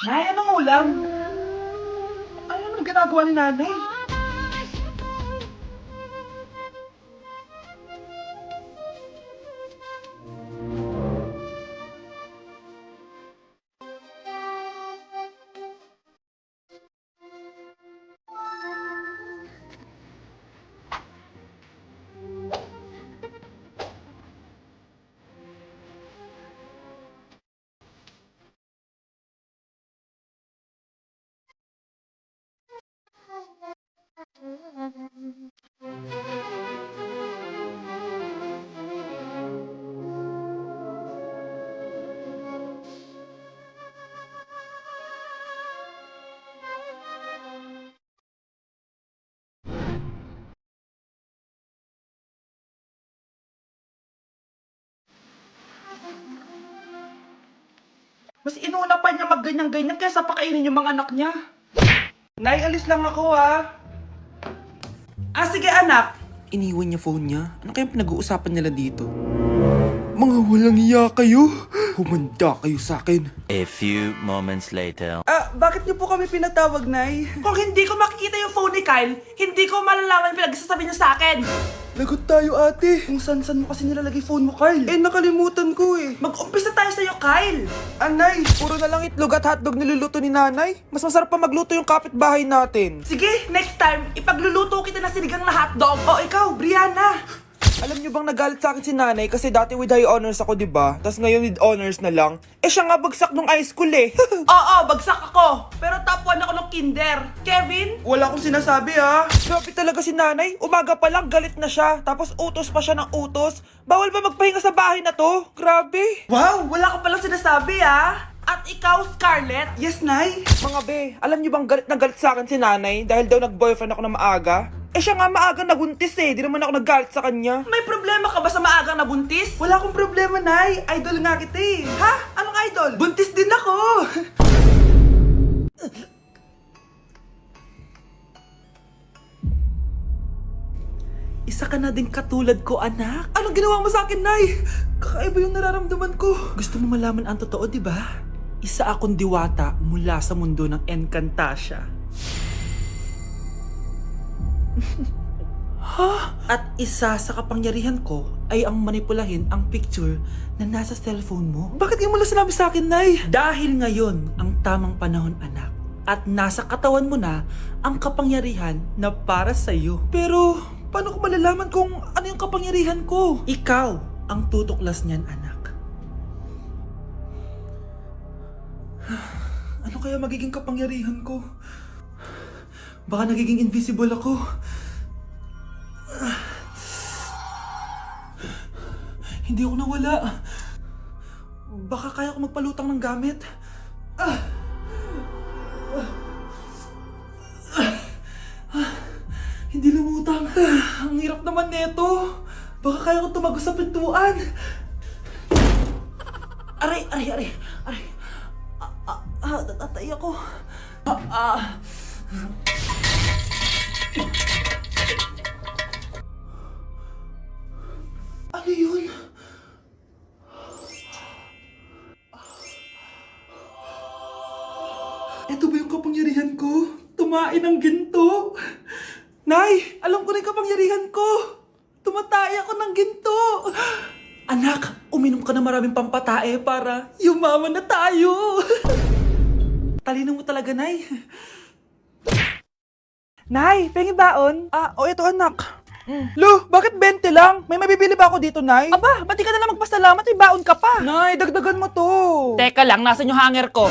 Nay, anong ulam? Ay, anong ginagawa ni nanay? Mas inuna pa niya magganyan-ganyan kaysa pakainin yung mga anak niya. Nay, alis lang ako ha. Ah, sige anak. Iniwan niya phone niya. Ano kayang pinag-uusapan nila dito? Mga walang iya kayo. Humanda kayo sa akin. A few moments later. Ah, bakit niyo po kami pinatawag, Nay? Kung hindi ko makikita yung phone ni Kyle, hindi ko malalaman pinagsasabi niya sa akin. Lagot tayo ate. Kung san-san mo kasi nilalagay phone mo, Kyle. Nakalimutan ko eh. Mag-umpisa tayo sa'yo, Kyle. Anay, puro na lang itlog at hotdog niluluto ni nanay. Mas masarap pa magluto yung kapitbahay natin. Sige, next time, ipagluluto kita ng sinigang na hotdog. O ikaw, Brianna. Alam niyo bang nagalit sa akin si nanay kasi dati with high honors ako, di ba? Tapos ngayon with honors na lang. Siya nga bagsak nung high school eh. Oo, bagsak ako. Pero top 1 ako ng kinder. Kevin? Wala akong sinasabi ha. Grabe talaga si nanay. Umaga pa lang galit na siya. Tapos utos pa siya ng utos. Bawal ba magpahinga sa bahay na to? Grabe. Wow, wala ka palang sinasabi ah. At ikaw, Scarlett? Yes, Nay. Mga be, alam niyo bang galit na galit sa akin si nanay dahil daw nag-boyfriend ako na maaga? Siya nga maaga nabuntis eh. Di naman ako naggalit sa kanya. May problema ka ba sa maagang nabuntis? Wala akong problema, Nay. Idol nga kita eh. Ha? Anong idol? Buntis din ako. Isa ka na din katulad ko, anak. Anong ginawa mo sa akin, Nay? Kakaiba yung nararamdaman ko. Gusto mo malaman ang totoo, di ba? Isa akong diwata mula sa mundo ng Encantasia. At isa sa kapangyarihan ko ay ang manipulahin ang picture na nasa cellphone mo. Bakit yung mula sinabi sa akin, Nay? Dahil ngayon ang tamang panahon, anak. At nasa katawan mo na ang kapangyarihan na para sa'yo. Pero, paano ko malalaman kung ano yung kapangyarihan ko? Ikaw ang tutuklas niyan, anak. Ano kaya magiging kapangyarihan ko? Baka nagiging invisible ako. Hindi ako nawala. Baka kaya ko magpalutang ng gamit. Hindi lumutang. Ang hirap naman neto. Baka kaya ko tumagos sa pintuan. Aray, aray, aray. Aray. Natatay ako. Ano yun? Ito ba yung kapangyarihan ko? Tumain ng ginto? Nay, alam ko na yung kapangyarihan ko. Tumatay ako ng ginto. Anak, uminom ka na maraming pampatae para yumaman na tayo. Talino mo talaga, Nay. Nay, pengi baon? Ito anak. Lo, bakit 20 lang? May mabibili ba ako dito, Nay? Aba, ba't di ka na lang magpasalamat? May baon ka pa. Nay, dagdagan mo to. Teka lang, nasan yung hanger ko?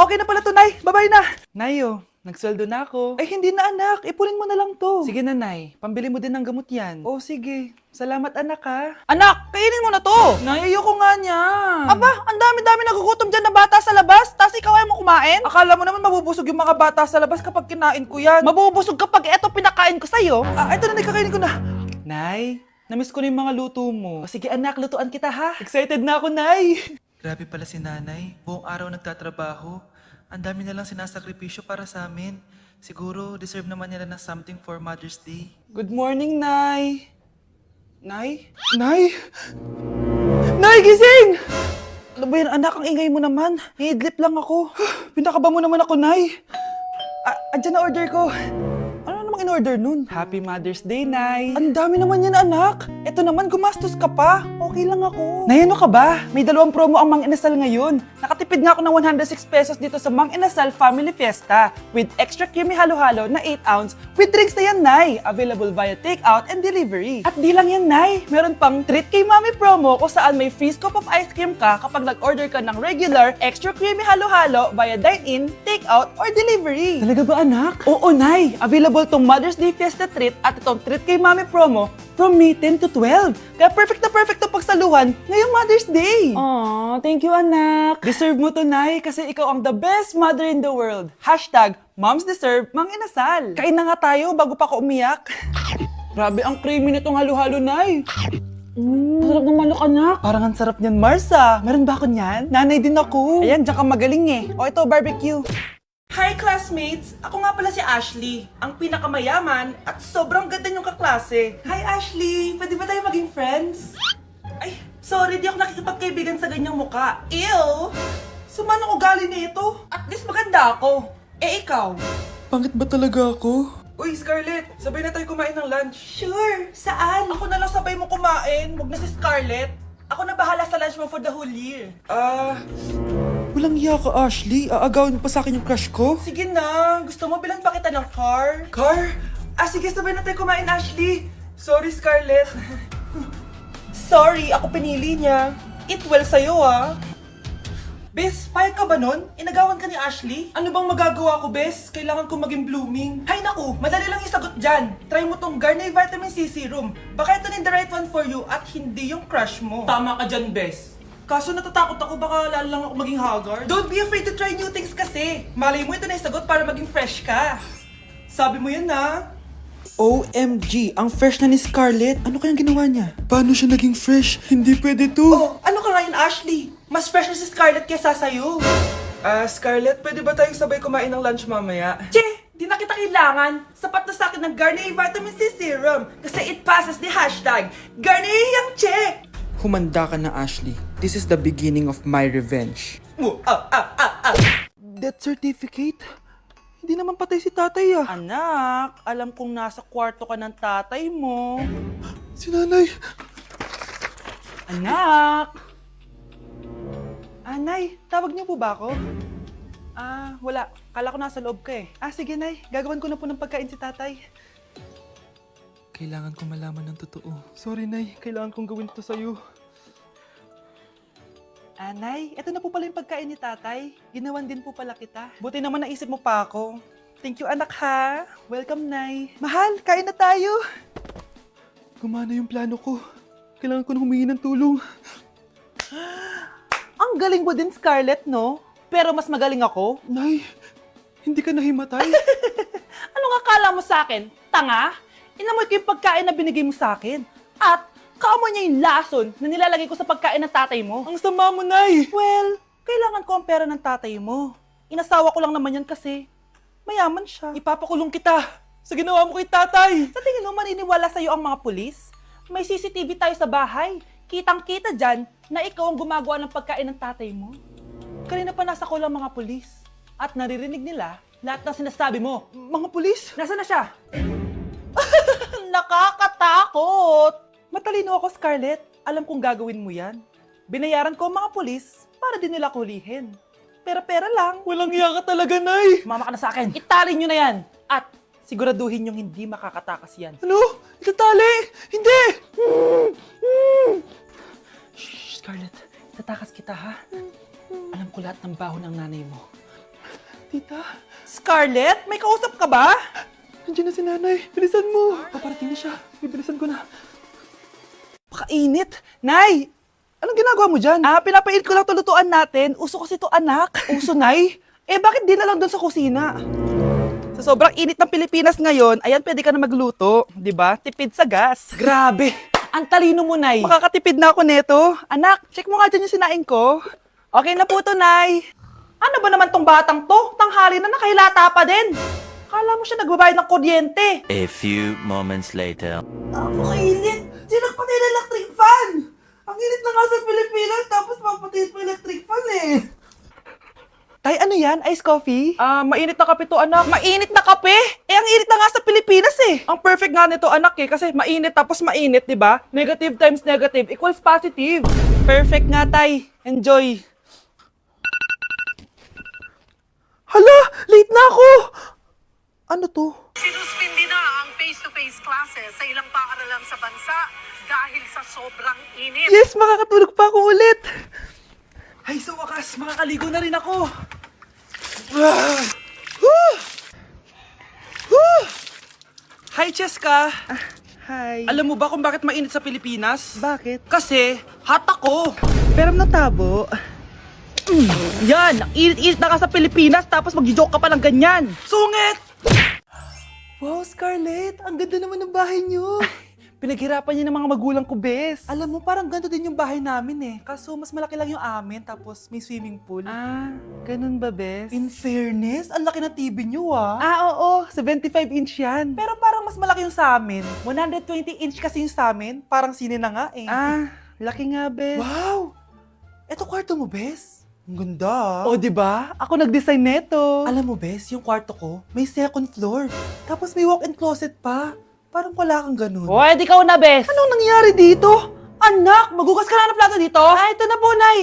Okay na pala to, Nay. Bye-bye na. Nayo, nagsweldo na ako. Ay, hindi na, anak. Ipunin mo na lang to. Sige na, Nay. Pambili mo din ng gamot yan. Oh, sige. Salamat, anak, ha. Anak, kainin mo na to! Nay, ayoko nga niyan. Aba, ang dami-dami nagugutom dyan na bata sa labas, tas ikaw ay mo kumain? Akala mo naman mabubusog yung mga bata sa labas kapag kinain ko yan. Mabubusog kapag eto pinakain ko sa'yo. Ito na, Nay. Kakainin ko na. Nay, namiss ko na yung mga luto mo. O, sige, anak. Lutuan kita, ha. Excited na ako, Nay. Grabe pala si nanay. Buong araw nagtatrabaho. Ang dami na lang sinasakripisyo para sa amin. Siguro, deserve naman nila ng something for Mother's Day. Good morning, Nay. Nay? Nay? Nay, gising! Ano ba yan, anak? Ang ingay mo naman. Hihidlip lang ako. Pinakaba mo naman ako, Nay. Andyan na order ko. Ano namang in-order nun? Happy Mother's Day, Nay. Ang dami naman yan, anak. Ito naman, gumastos ka pa. Okay lang ako. Nay, ano ka ba? May 2 promo ang Mang Inasal ngayon. Nakatipid nga ako ng 106 pesos dito sa Mang Inasal Family Fiesta with extra creamy halo-halo na 8 ounce with drinks na yan, Nay. Available via takeout and delivery. At di lang yan, Nay. Meron pang Treat Kay Mami promo kung saan may free scoop of ice cream ka kapag nag-order ka ng regular extra creamy halo-halo via dine-in, takeout, or delivery. Talaga ba, anak? Oo, Nay. Available tong Mother's Day Fiesta Treat at itong Treat Kay Mami promo from May 10 to 12. Kaya perfect na pagsaluhan ngayong Mother's Day. Aww, thank you, anak. Deserve mo to, Nay, kasi ikaw ang the best mother in the world. Hashtag Moms Deserve Mang Inasal. Kain na nga tayo bago pa ako umiyak. Grabe ang creamy nitong halo-halo, Nay. Sarap ng manok, anak. Parang ang sarap niyan, Marsa. Meron ba ako niyan? Nanay din ako. Ayan, diyan ka magaling eh. O ito, barbecue. Hi classmates! Ako nga pala si Ashley, ang pinakamayaman at sobrang ganda niyong kaklase. Hi Ashley! Pwede ba tayo maging friends? Ay, sorry, di ako nakikipagkaibigan sa ganyang muka. Ew! Sumanong ugali nito. At least maganda ako. Eh ikaw? Pangit ba talaga ako? Uy, Scarlett! Sabay na tayo kumain ng lunch. Sure! Saan? Ako na lang sabay mo kumain. Huwag na si Scarlett. Ako na bahala sa lunch mo for the whole year. Walang iya ka, Ashley. Aagawin mo pa sa akin yung crush ko? Sige na. Gusto mo bilan pa kita ng car? Car? Sige, sabay na tayo kumain, Ashley. Sorry, Scarlett. Sorry, ako pinili niya. Eat well sa'yo, ah. Bes, payag ka ba nun? Inagawan ka ni Ashley? Ano bang magagawa ko, Bes? Kailangan ko maging blooming. Hay naku, madali lang isagot dyan. Try mo tong Garnier Vitamin C Serum. Baka ito na the right one for you at hindi yung crush mo. Tama ka dyan, Bes. Kaso natatakot ako, baka lalo lang ako maging haggard. Don't be afraid to try new things kasi. Malay mo ito na isagot para maging fresh ka. Sabi mo yun na. OMG, ang fresh na ni Scarlett. Ano kayang ginawa niya? Paano siya naging fresh? Hindi pwede to. Oh, ano ka ngayon, Ashley? Mas fresh na si Scarlett kesa sa'yo. Scarlett, pwede ba tayong sabay kumain ng lunch mamaya? Che, di na kita kailangan. Sapat na sa akin ng Garnier Vitamin C Serum kasi it passes the hashtag Garnier Yang Che. Humanda ka na, Ashley. This is the beginning of my revenge. Death certificate? Hindi naman patay si tatay ah. Anak, alam kong nasa kwarto ka ng tatay mo. Si nanay. Anak! Nay, tawag niyo po ba ako? Wala. Kala ko nasa loob ka eh. Sige, Nay. Gagawan ko na po ng pagkain si tatay. Kailangan ko malaman ng totoo. Sorry, Nay. Kailangan kong gawin ito sa'yo. Nay, eto na po pala yung pagkain ni tatay. Ginawan din po pala kita. Buti naman naisip mo pa ako. Thank you, anak, ha. Welcome, Nay. Mahal, kain na tayo. Gumana yung plano ko. Kailangan ko na humingi ng tulong. Ang galing mo din, Scarlett, no? Pero mas magaling ako. Nay, hindi ka nahimatay? Anong akala mo sa akin? Tanga? Inamoy ko yung pagkain na binigay mo sa akin. At kaamoy niya yung lason na nilalagay ko sa pagkain ng tatay mo. Ang sama mo, Nay! Well, kailangan ko ang pera ng tatay mo. Inasawa ko lang naman yan kasi mayaman siya. Ipapakulong kita sa ginawa mo kay tatay! Sa tingin mo, maniniwala sa'yo ang mga pulis? May CCTV tayo sa bahay. Kitang-kita dyan na ikaw ang gumagawa ng pagkain ng tatay mo. Kanina pa nasa kulang mga pulis. At naririnig nila lahat ng sinasabi mo. Mga pulis? Nasaan na siya? Nakakatakot! Matalino ako, Scarlett. Alam kong gagawin mo yan. Binayaran ko ang mga pulis para din nila kulihin. Pera-pera lang. Walang iya ka talaga, Nay! Sumama ka na sa akin. Itali nyo na yan. At siguraduhin yung hindi makakatakas yan. Ano? Itatali! Hindi! Shh, Scarlett. Itatakas kita, ha? Alam ko lahat ng baho ng nanay mo. Tita, Scarlett, may kausap ka ba? nandiyan na si nanay. Bilisan mo. Paparating na siya. Bibilisan ko na. Pakainit. Nay, anong ginagawa mo dyan? Pinapainit ko lang tulutuan natin. Uso kasi to, anak. Uso, Nay? Bakit di na lang doon sa kusina? Sa sobrang init ng Pilipinas ngayon, ayan, pwede ka na magluto. Di ba? Tipid sa gas. Grabe. Ang talino mo, Nay. Makakatipid na ako neto. Anak, check mo nga dyan yung sinain ko. Okay na po to, Nay. Ano ba naman tong batang to? Tanghali na nakahilata pa din. Kala mo siya nagbabayad ng kuryente. A few moments later. Napakainit! Sinakpan na yung electric fan! Ang init na nga sa Pilipinas, tapos papatayin pa electric fan eh. Tay, ano yan? Ice coffee? Mainit na kape to, anak. Mainit na kape? Eh, ang init na nga sa Pilipinas eh. Ang perfect nga nito, anak eh, kasi mainit tapos mainit, di ba? Negative times negative equals positive. Perfect nga, Tay. Enjoy. Hala, late na ako. Ano to? Sinuspindi na ang face-to-face classes sa ilang paaralan sa bansa dahil sa sobrang init. Yes, makakatulog pa ako ulit. Ay, sa wakas, makakaligo na rin ako. Hi, Cheska! Hi. Alam mo ba kung bakit mainit sa Pilipinas? Bakit? Kasi, hot ako! Pero natabo. Yan, ang init-init na ka sa Pilipinas tapos mag-joke ka pa ng ganyan. Sungit! Wow, Scarlett, ang ganda naman ng bahay niyo. Pinaghirapan niya ng mga magulang ko, bes. Alam mo, parang ganito din yung bahay namin eh. Kaso, mas malaki lang yung amin, tapos may swimming pool. Ganun ba, bes? In fairness, ang laki na TV nyo ah. Oo, 75 inch yan. Pero parang mas malaki yung sa amin. 120 inch kasi yung sa amin. Parang sine na nga eh. Laki nga, bes. Wow! Eto kwarto mo, Bes? Ang ganda. O, di ba? Ako nag-design neto. Alam mo, Bes, yung kwarto ko, may second floor. Tapos may walk-in closet pa. Parang wala kang ganun. O, edi ikaw na, bes. Anong nangyari dito? Anak, magugas ka na ng plato dito? Ito na po, Nay.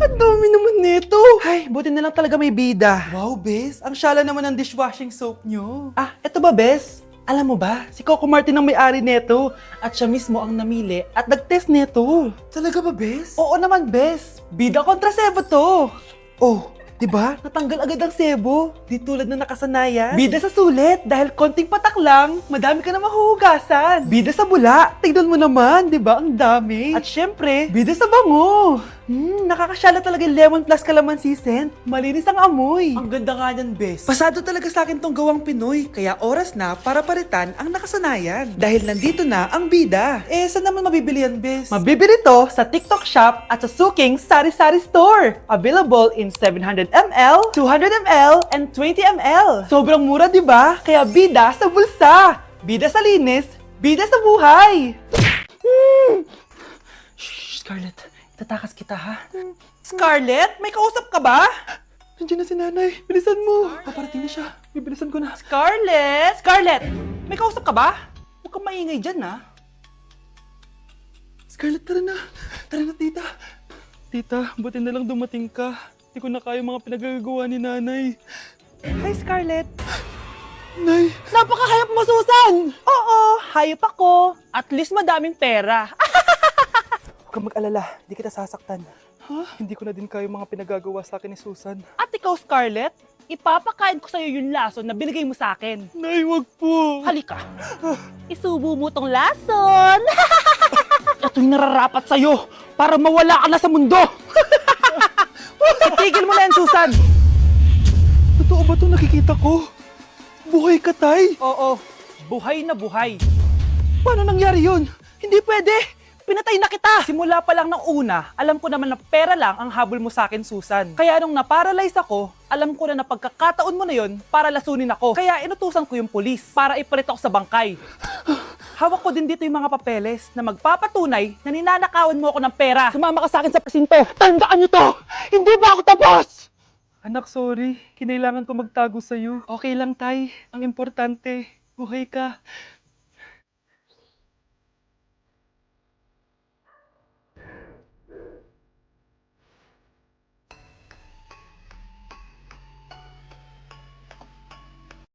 Ang dami naman nito. Ay, buti na lang talaga may bida. Wow, Bes. Ang syala naman ng dishwashing soap nyo. Eto ba, bes? Alam mo ba, si Coco Martin ang may-ari neto. At siya mismo ang namili at nag-test neto. Talaga ba, Bes? Oo naman, bes. Bida kontra sebo to. Oh, di ba? Natanggal agad ang sebo. Di tulad na nakasanayan. Bida sa sulit dahil konting patak lang, madami ka na mahuhugasan. Bida sa bula, tignan mo naman, di ba? Ang dami. At syempre, bida sa bango. Nakakasyala talaga yung lemon plus calamansi scent. Malinis ang amoy. Ang ganda nga niyan, Bes. Pasado talaga sa akin tong gawang Pinoy. Kaya oras na para palitan ang nakasanayan. Dahil nandito na ang bida. Eh, saan naman mabibili yan, Bes? Mabibili to sa TikTok Shop at sa Suking Sari Sari Store. Available in 700 ml, 200 ml, and 20 ml. Sobrang mura, di ba? Kaya bida sa bulsa. Bida sa linis, bida sa buhay. Shh, Scarlett. Tatakas kita, ha? Scarlett, may kausap ka ba? Nandiyan na si nanay. Bilisan mo. Paparating na siya. Bibilisan ko na. Scarlett! Scarlett! May kausap ka ba? Huwag kang maingay dyan, ha? Scarlett, tara na. Tara na, tita. Tita, buti na lang dumating ka. Hindi ko na kaya mga pinagagawa ni nanay. Hi, Scarlett. Nay. Napakahayap mo, Susan! Oo, hayop ako. At least madaming pera. Huwag kang mag-alala. Di kita sasaktan. Hindi ko na din kaya mga pinagagawa sa akin ni Susan. At ikaw, Scarlett, ipapakain ko sa'yo yung lason na binigay mo sa akin. Nay, wag po. Halika. Isubo mo tong lason. Ito'y nararapat sa'yo para mawala ka na sa mundo. Itigil mo na yan, Susan. Totoo ba itong nakikita ko? Buhay ka, Tay? Oo, buhay na buhay. Paano nangyari yun? Hindi pwede. Pinatay na kita! Simula pa lang ng una, alam ko naman na pera lang ang habol mo sa akin, Susan. Kaya nung naparalyze ako, alam ko na pagkakataon mo na yon para lasunin ako. Kaya inutusan ko yung pulis para ipalit ako sa bangkay. Hawak ko din dito yung mga papeles na magpapatunay na ninanakawan mo ako ng pera. Sumama ka sa akin sa presinto. Tandaan niyo to! Hindi ba ako tapos? Anak, sorry. Kinailangan ko magtago sa'yo. Okay lang, Tay. Ang importante, buhay ka.